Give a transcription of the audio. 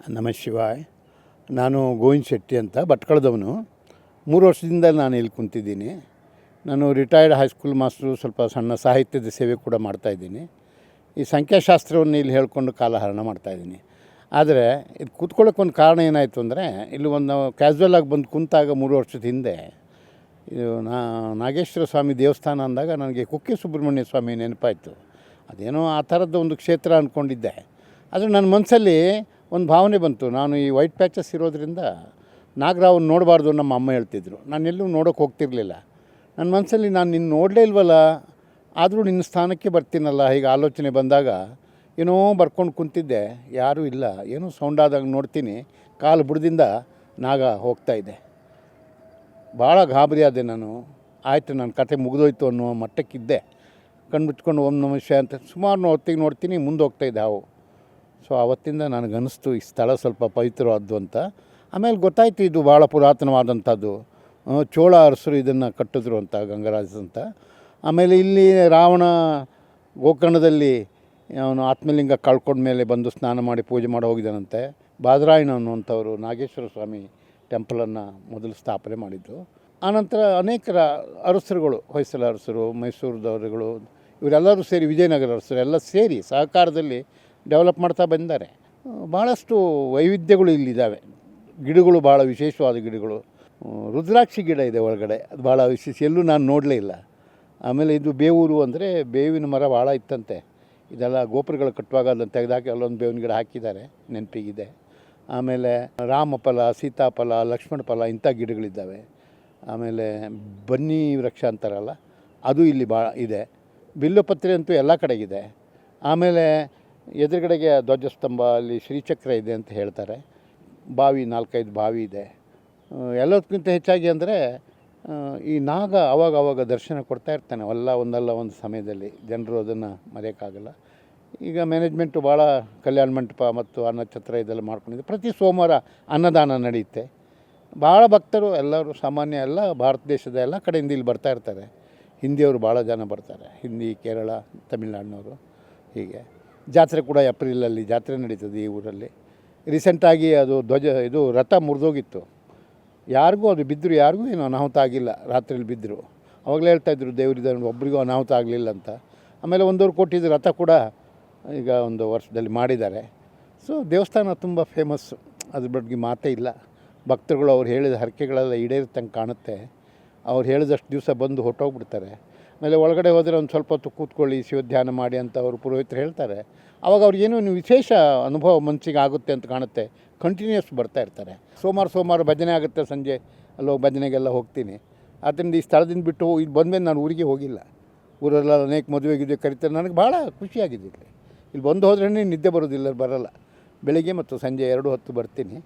ನಮಃ ಶಿವಾಯ್. ನಾನು ಗೋವಿಂದ ಶೆಟ್ಟಿ ಅಂತ ಭಟ್ಕಳದವನು. 3 ವರ್ಷದಿಂದ ನಾನು ಇಲ್ಲಿ ಕುಂತಿದ್ದೀನಿ. ನಾನು ರಿಟೈರ್ಡ್ ಹೈಸ್ಕೂಲ್ ಮಾಸ್ಟ್ರು, ಸ್ವಲ್ಪ ಸಣ್ಣ ಸಾಹಿತ್ಯದ ಸೇವೆ ಕೂಡ ಮಾಡ್ತಾಯಿದ್ದೀನಿ. ಈ ಸಂಖ್ಯಾಶಾಸ್ತ್ರವನ್ನು ಇಲ್ಲಿ ಹೇಳ್ಕೊಂಡು ಕಾಲಹರಣ ಮಾಡ್ತಾಯಿದ್ದೀನಿ. ಆದರೆ ಇದು ಕೂತ್ಕೊಳ್ಳೋಕೆ ಒಂದು ಕಾರಣ ಏನಾಯಿತು ಅಂದರೆ, ಇಲ್ಲಿ ಒಂದು ಕ್ಯಾಸ್ಯುವಲ್ ಆಗಿ ಬಂದು ಕುಂತಾಗ 3 ವರ್ಷದ ಹಿಂದೆ ಇದು ನಾಗೇಶ್ವರ ಸ್ವಾಮಿ ದೇವಸ್ಥಾನ ಅಂದಾಗ ನನಗೆ ಕುಕ್ಕೆ ಸುಬ್ರಹ್ಮಣ್ಯ ಸ್ವಾಮಿ ನೆನಪಾಯಿತು. ಅದೇನೋ ಆ ಥರದ್ದು ಒಂದು ಕ್ಷೇತ್ರ ಅಂದ್ಕೊಂಡಿದ್ದೆ. ಆದರೆ ನನ್ನ ಮನಸ್ಸಲ್ಲಿ ಒಂದು ಭಾವನೆ ಬಂತು. ನಾನು ಈ ವೈಟ್ ಪ್ಯಾಚಸ್ ಇರೋದ್ರಿಂದ ನಾಗರಾವನ್ನ ನೋಡಬಾರ್ದು ನಮ್ಮ ಅಮ್ಮ ಹೇಳ್ತಿದ್ರು. ನಾನು ಎಲ್ಲೂ ನೋಡೋಕೆ ಹೋಗ್ತಿರಲಿಲ್ಲ. ನನ್ನ ಮನಸ್ಸಲ್ಲಿ ನಾನು ನಿನ್ನ ನೋಡಲೇ ಇಲ್ವಲ್ಲ, ಆದರೂ ನಿನ್ನ ಸ್ಥಾನಕ್ಕೆ ಬರ್ತೀನಲ್ಲ, ಹೀಗೆ ಆಲೋಚನೆ ಬಂದಾಗ ಏನೋ ಬರ್ಕೊಂಡು ಕುಂತಿದ್ದೆ. ಯಾರೂ ಇಲ್ಲ. ಏನೋ ಸೌಂಡ್ ಆದಾಗ ನೋಡ್ತೀನಿ, ಕಾಲು ಬುಡದಿಂದ ನಾಗ ಹೋಗ್ತಾಯಿದ್ದೆ. ಭಾಳ ಗಾಬರಿ ಆದೆ ನಾನು. ಆಯಿತು, ನನ್ನ ಕತೆ ಮುಗಿದೋಯ್ತು ಅನ್ನೋ ಮಟ್ಟಕ್ಕಿದ್ದೆ. ಕಣ್ಬಿಟ್ಕೊಂಡು ಓಂ ನಮಃ ಶಿವಾಯ ಅಂತ ಸುಮಾರು ಹೊತ್ತಿಗೆ ನೋಡ್ತೀನಿ, ಮುಂದೆ ಹೋಗ್ತಾಯಿದ್ದೆ ಹಾವು. ಸೊ ಆವತ್ತಿಂದ ನನಗನ್ನಿಸ್ತು ಈ ಸ್ಥಳ ಸ್ವಲ್ಪ ಪವಿತ್ರವಾದ್ದು ಅಂತ. ಆಮೇಲೆ ಗೊತ್ತಾಯಿತು ಇದು ಭಾಳ ಪುರಾತನವಾದಂಥದ್ದು. ಚೋಳ ಅರಸರು ಇದನ್ನು ಕಟ್ಟಿದ್ರು ಅಂತ, ಗಂಗರಾಜ ಅಂತ. ಆಮೇಲೆ ಇಲ್ಲಿ ರಾವಣ ಗೋಕರ್ಣದಲ್ಲಿ ಅವನು ಆತ್ಮಲಿಂಗ ಕಳ್ಕೊಂಡ್ಮೇಲೆ ಬಂದು ಸ್ನಾನ ಮಾಡಿ ಪೂಜೆ ಮಾಡಿ ಹೋಗಿದ್ದಾನಂತೆ. ಬಾದರಾಯಣ ಅನ್ನುವಂಥವ್ರು ನಾಗೇಶ್ವರ ಸ್ವಾಮಿ ಟೆಂಪಲನ್ನು ಮೊದಲು ಸ್ಥಾಪನೆ ಮಾಡಿದ್ದು. ಆನಂತರ ಅನೇಕರ ಅರಸರುಗಳು, ಹೊಯ್ಸಳ ಅರಸರು, ಮೈಸೂರದವರುಗಳು, ಇವರೆಲ್ಲರೂ ಸೇರಿ, ವಿಜಯನಗರ ಅರಸರು ಎಲ್ಲ ಸೇರಿ ಸಹಕಾರದಲ್ಲಿ ಡೆವಲಪ್ ಮಾಡ್ತಾ ಬಂದಿದ್ದಾರೆ. ಭಾಳಷ್ಟು ವೈವಿಧ್ಯಗಳು ಇಲ್ಲಿದ್ದಾವೆ. ಗಿಡಗಳು ಭಾಳ ವಿಶೇಷವಾದ ಗಿಡಗಳು. ರುದ್ರಾಕ್ಷಿ ಗಿಡ ಇದೆ ಒಳಗಡೆ, ಅದು ಭಾಳ ವಿಶೇಷ, ಎಲ್ಲೂ ನಾನು ನೋಡಲೇ ಇಲ್ಲ. ಆಮೇಲೆ ಇದು ಬೇವೂರು ಅಂದರೆ ಬೇವಿನ ಮರ ಭಾಳ ಇತ್ತಂತೆ. ಇದೆಲ್ಲ ಗೋಪುರಗಳು ಕಟ್ಟುವಾಗ ಅದನ್ನು ತೆಗೆದಾಕಿ ಅಲ್ಲೊಂದು ಬೇವಿನ ಗಿಡ ಹಾಕಿದ್ದಾರೆ, ನೆನಪಿಗಿದೆ. ಆಮೇಲೆ ರಾಮಫಲ, ಸೀತಾಫಲ, ಲಕ್ಷ್ಮಣ ಫಲ ಇಂಥ ಗಿಡಗಳಿದ್ದಾವೆ. ಆಮೇಲೆ ಬನ್ನಿ ವೃಕ್ಷ ಅಂತಾರಲ್ಲ, ಅದು ಇಲ್ಲಿ ಭಾಳ ಇದೆ. ಬಿಲ್ಲುಪತ್ರೆ ಅಂತೂ ಎಲ್ಲ ಕಡೆಗಿದೆ. ಆಮೇಲೆ ಎದುರುಗಡೆಗೆ ಧ್ವಜಸ್ತಂಭ, ಅಲ್ಲಿ ಶ್ರೀಚಕ್ರ ಇದೆ ಅಂತ ಹೇಳ್ತಾರೆ. ಬಾವಿ, 4-5 ಬಾವಿ ಇದೆ. ಎಲ್ಲದಕ್ಕಿಂತ ಹೆಚ್ಚಾಗಿ ಅಂದರೆ ಈ ನಾಗ ಅವಾಗ ದರ್ಶನ ಕೊಡ್ತಾ ಇರ್ತಾನೆ, ಒಂದಲ್ಲ ಒಂದು ಸಮಯದಲ್ಲಿ. ಜನರು ಅದನ್ನು ಮರೆಯೋಕ್ಕಾಗಲ್ಲ. ಈಗ ಮ್ಯಾನೇಜ್ಮೆಂಟು ಭಾಳ ಕಲ್ಯಾಣ ಮಂಟಪ ಮತ್ತು ಅನ್ನಛತ್ರ ಇದೆಲ್ಲ ಮಾಡ್ಕೊಂಡಿದೆ. ಪ್ರತಿ ಸೋಮವಾರ ಅನ್ನದಾನ ನಡೆಯುತ್ತೆ. ಭಾಳ ಭಕ್ತರು ಎಲ್ಲರೂ, ಸಾಮಾನ್ಯ ಎಲ್ಲ ಭಾರತ ದೇಶದ ಎಲ್ಲ ಕಡೆಯಿಂದ ಇಲ್ಲಿ ಬರ್ತಾ ಇರ್ತಾರೆ. ಹಿಂದಿಯವರು ಭಾಳ ಜನ ಬರ್ತಾರೆ, ಹಿಂದಿ, ಕೇರಳ, ತಮಿಳ್ನಾಡಿನವರು. ಹೀಗೆ ಜಾತ್ರೆ ಕೂಡ ಏಪ್ರಿಲಲ್ಲಿ ಜಾತ್ರೆ ನಡೀತದೆ ಈ ಊರಲ್ಲಿ. ರೀಸೆಂಟಾಗಿ ಅದು ಇದು ರಥ ಮುರಿದೋಗಿತ್ತು. ಯಾರಿಗೂ ಅದು ಬಿದ್ದರು, ಯಾರಿಗೂ ಏನು ಅನಾಹುತ ಆಗಿಲ್ಲ. ರಾತ್ರಿಯಲ್ಲಿ ಬಿದ್ದರು. ಅವಾಗಲೇ ಹೇಳ್ತಾಯಿದ್ರು ದೇವರಿದ್ದಾರೆ, ಒಬ್ರಿಗೂ ಅನಾಹುತ ಆಗಲಿಲ್ಲ ಅಂತ. ಆಮೇಲೆ 1.5 ಕೋಟಿ ರಥ ಕೂಡ ಈಗ ಒಂದು ವರ್ಷದಲ್ಲಿ ಮಾಡಿದ್ದಾರೆ. ಸೊ ದೇವಸ್ಥಾನ ತುಂಬ ಫೇಮಸ್ಸು, ಅದ್ರ ಬಗ್ಗೆ ಮಾತೇ ಇಲ್ಲ. ಭಕ್ತರುಗಳು ಅವ್ರು ಹೇಳಿದ ಹರಕೆಗಳೆಲ್ಲ ಈಡೇರಿತಂಗೆ ಕಾಣುತ್ತೆ. ಅವ್ರು ಹೇಳಿದಷ್ಟು ದಿವಸ ಬಂದು ಹೊರಟೋಗ್ಬಿಡ್ತಾರೆ. ಆಮೇಲೆ ಒಳಗಡೆ ಹೋದರೆ ಒಂದು ಸ್ವಲ್ಪ ಹೊತ್ತು ಕೂತ್ಕೊಳ್ಳಿ, ಶಿವಧ್ಯಾನ ಮಾಡಿ ಅಂತ ಅವರು ಪುರೋಹಿತರು ಹೇಳ್ತಾರೆ. ಆವಾಗ ಅವ್ರಿಗೇನೋ ವಿಶೇಷ ಅನುಭವ ಮನಸ್ಸಿಗೆ ಆಗುತ್ತೆ ಅಂತ ಕಾಣುತ್ತೆ. ಕಂಟಿನ್ಯೂಸ್ ಬರ್ತಾ ಇರ್ತಾರೆ. ಸೋಮವಾರ ಭಜನೆ ಆಗುತ್ತೆ, ಸಂಜೆ ಅಲ್ಲೋಗಿ ಭಜನೆಗೆಲ್ಲ ಹೋಗ್ತೀನಿ. ಆದ್ದರಿಂದ ಈ ಸ್ಥಳದಿಂದ ಬಿಟ್ಟು ಇಲ್ಲಿ ಬಂದಮೇಲೆ ನಾನು ಊರಿಗೆ ಹೋಗಿಲ್ಲ. ಊರೆಲ್ಲ ಅನೇಕ ಮದುವೆಗಿದ್ದೆ ಕರೀತಾರೆ. ನನಗೆ ಭಾಳ ಖುಷಿಯಾಗಿದೆ ಇಲ್ಲಿ ಬಂದು ಹೋದ್ರೇ ನಿದ್ದೆ ಬರೋದಿಲ್ಲ, ಬರಲ್ಲ. ಬೆಳಿಗ್ಗೆ ಮತ್ತು ಸಂಜೆ 2 ಹೊತ್ತು ಬರ್ತೀನಿ.